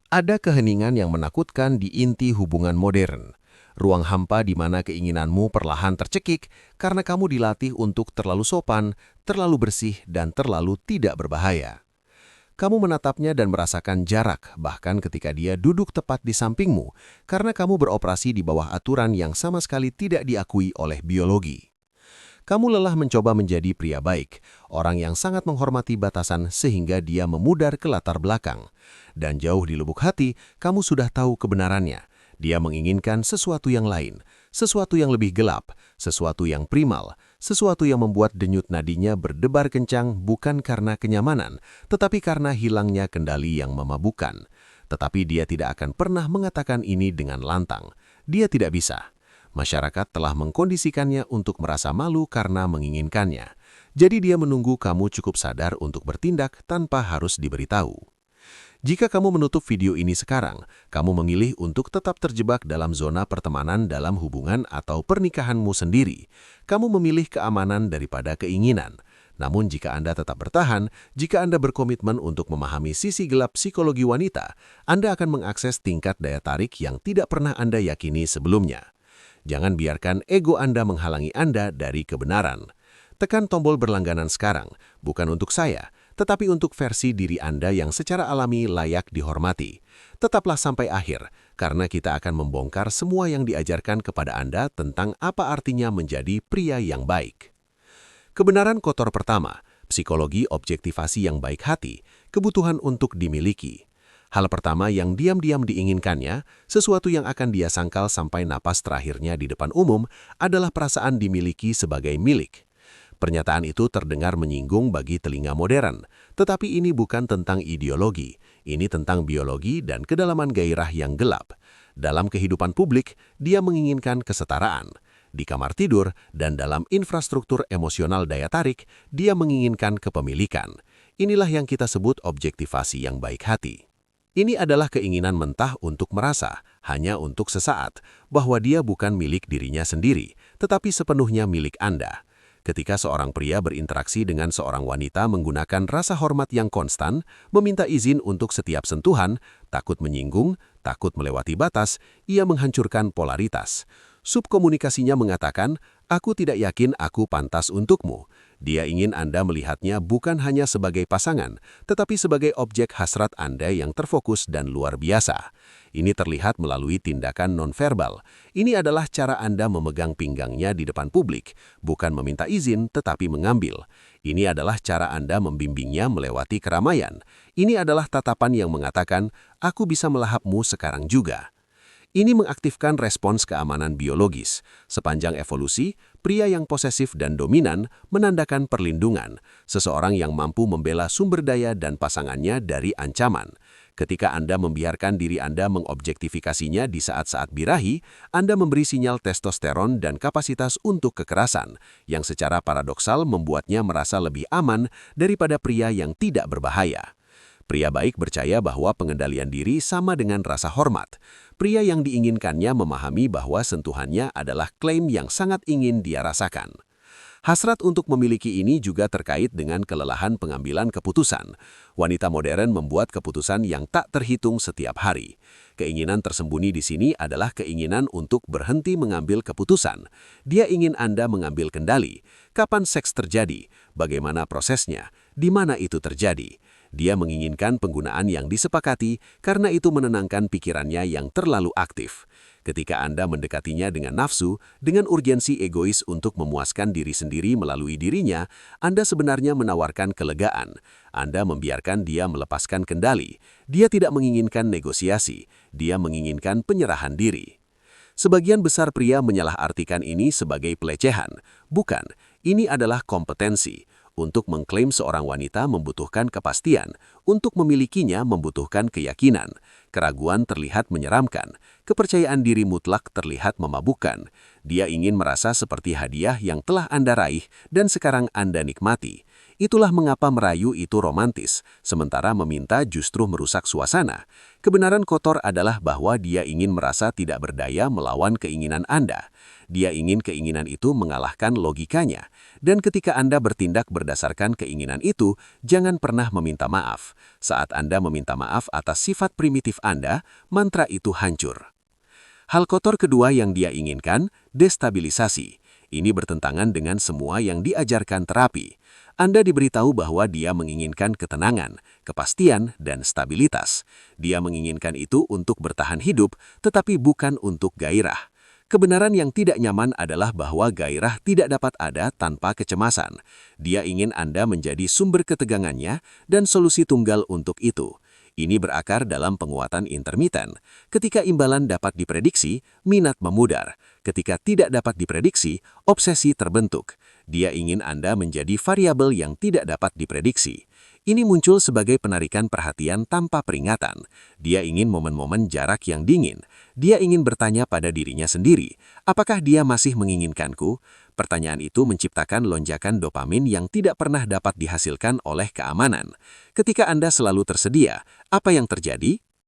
Ada keheningan yang menakutkan di inti hubungan modern. Ruang hampa di mana keinginanmu perlahan tercekik karena kamu dilatih untuk terlalu sopan, terlalu bersih, dan terlalu tidak berbahaya. Kamu menatapnya dan merasakan jarak, bahkan ketika dia duduk tepat di sampingmu, karena kamu beroperasi di bawah aturan yang sama sekali tidak diakui oleh biologi. Kamu lelah mencoba menjadi pria baik, orang yang sangat menghormati batasan sehingga dia memudar ke latar belakang. Dan jauh di lubuk hati, kamu sudah tahu kebenarannya. Dia menginginkan sesuatu yang lain, sesuatu yang lebih gelap, sesuatu yang primal, sesuatu yang membuat denyut nadinya berdebar kencang bukan karena kenyamanan, tetapi karena hilangnya kendali yang memabukkan. Tetapi dia tidak akan pernah mengatakan ini dengan lantang. Dia tidak bisa. Masyarakat telah mengkondisikannya untuk merasa malu karena menginginkannya. Jadi dia menunggu kamu cukup sadar untuk bertindak tanpa harus diberitahu. Jika kamu menutup video ini sekarang, kamu memilih untuk tetap terjebak dalam zona pertemanan dalam hubungan atau pernikahanmu sendiri. Kamu memilih keamanan daripada keinginan. Namun jika Anda tetap bertahan, jika Anda berkomitmen untuk memahami sisi gelap psikologi wanita, Anda akan mengakses tingkat daya tarik yang tidak pernah Anda yakini sebelumnya. Jangan biarkan ego Anda menghalangi Anda dari kebenaran. Tekan tombol berlangganan sekarang, bukan untuk saya, tetapi untuk versi diri Anda yang secara alami layak dihormati. Tetaplah sampai akhir, karena kita akan membongkar semua yang diajarkan kepada Anda tentang apa artinya menjadi pria yang baik. Kebenaran kotor pertama, psikologi objektivasi yang baik hati, kebutuhan untuk dimiliki. Hal pertama yang diam-diam diinginkannya, sesuatu yang akan dia sangkal sampai napas terakhirnya di depan umum, adalah perasaan dimiliki sebagai milik. Pernyataan itu terdengar menyinggung bagi telinga modern, tetapi ini bukan tentang ideologi, ini tentang biologi dan kedalaman gairah yang gelap. Dalam kehidupan publik, dia menginginkan kesetaraan. Di kamar tidur dan dalam infrastruktur emosional daya tarik, dia menginginkan kepemilikan. Inilah yang kita sebut objektivasi yang baik hati. Ini adalah keinginan mentah untuk merasa, hanya untuk sesaat, bahwa dia bukan milik dirinya sendiri, tetapi sepenuhnya milik Anda. Ketika seorang pria berinteraksi dengan seorang wanita menggunakan rasa hormat yang konstan, meminta izin untuk setiap sentuhan, takut menyinggung, takut melewati batas, ia menghancurkan polaritas. Subkomunikasinya mengatakan, "Aku tidak yakin aku pantas untukmu." Dia ingin Anda melihatnya bukan hanya sebagai pasangan, tetapi sebagai objek hasrat Anda yang terfokus dan luar biasa. Ini terlihat melalui tindakan nonverbal. Ini adalah cara Anda memegang pinggangnya di depan publik, bukan meminta izin tetapi mengambil. Ini adalah cara Anda membimbingnya melewati keramaian. Ini adalah tatapan yang mengatakan, "Aku bisa melahapmu sekarang juga." Ini mengaktifkan respons keamanan biologis. Sepanjang evolusi, pria yang posesif dan dominan menandakan perlindungan, seseorang yang mampu membela sumber daya dan pasangannya dari ancaman. Ketika Anda membiarkan diri Anda mengobjektifikasinya di saat-saat birahi, Anda memberi sinyal testosteron dan kapasitas untuk kekerasan, yang secara paradoksal membuatnya merasa lebih aman daripada pria yang tidak berbahaya. Pria baik percaya bahwa pengendalian diri sama dengan rasa hormat. Pria yang diinginkannya memahami bahwa sentuhannya adalah klaim yang sangat ingin dia rasakan. Hasrat untuk memiliki ini juga terkait dengan kelelahan pengambilan keputusan. Wanita modern membuat keputusan yang tak terhitung setiap hari. Keinginan tersembunyi di sini adalah keinginan untuk berhenti mengambil keputusan. Dia ingin Anda mengambil kendali. Kapan seks terjadi? Bagaimana prosesnya? Di mana itu terjadi? Dia menginginkan penggunaan yang disepakati karena itu menenangkan pikirannya yang terlalu aktif. Ketika Anda mendekatinya dengan nafsu, dengan urgensi egois untuk memuaskan diri sendiri melalui dirinya, Anda sebenarnya menawarkan kelegaan. Anda membiarkan dia melepaskan kendali. Dia tidak menginginkan negosiasi, dia menginginkan penyerahan diri. Sebagian besar pria menyalahartikan ini sebagai pelecehan. Bukan, ini adalah kompetensi. Untuk mengklaim seorang wanita membutuhkan kepastian, untuk memilikinya membutuhkan keyakinan. Keraguan terlihat menyeramkan, kepercayaan diri mutlak terlihat memabukkan. Dia ingin merasa seperti hadiah yang telah Anda raih dan sekarang Anda nikmati. Itulah mengapa merayu itu romantis, sementara meminta justru merusak suasana. Kebenaran kotor adalah bahwa dia ingin merasa tidak berdaya melawan keinginan Anda. Dia ingin keinginan itu mengalahkan logikanya. Dan ketika Anda bertindak berdasarkan keinginan itu, jangan pernah meminta maaf. Saat Anda meminta maaf atas sifat primitif Anda, mantra itu hancur. Hal kotor kedua yang dia inginkan, destabilisasi. Ini bertentangan dengan semua yang diajarkan terapi. Anda diberitahu bahwa dia menginginkan ketenangan, kepastian, dan stabilitas. Dia menginginkan itu untuk bertahan hidup, tetapi bukan untuk gairah. Kebenaran yang tidak nyaman adalah bahwa gairah tidak dapat ada tanpa kecemasan. Dia ingin Anda menjadi sumber ketegangannya dan solusi tunggal untuk itu. Ini berakar dalam penguatan intermiten. Ketika imbalan dapat diprediksi, minat memudar. Ketika tidak dapat diprediksi, obsesi terbentuk. Dia ingin Anda menjadi variabel yang tidak dapat diprediksi. Ini muncul sebagai penarikan perhatian tanpa peringatan. Dia ingin momen-momen jarak yang dingin. Dia ingin bertanya pada dirinya sendiri, apakah dia masih menginginkanku? Pertanyaan itu menciptakan lonjakan dopamin yang tidak pernah dapat dihasilkan oleh keamanan. Ketika Anda selalu tersedia, apa yang terjadi?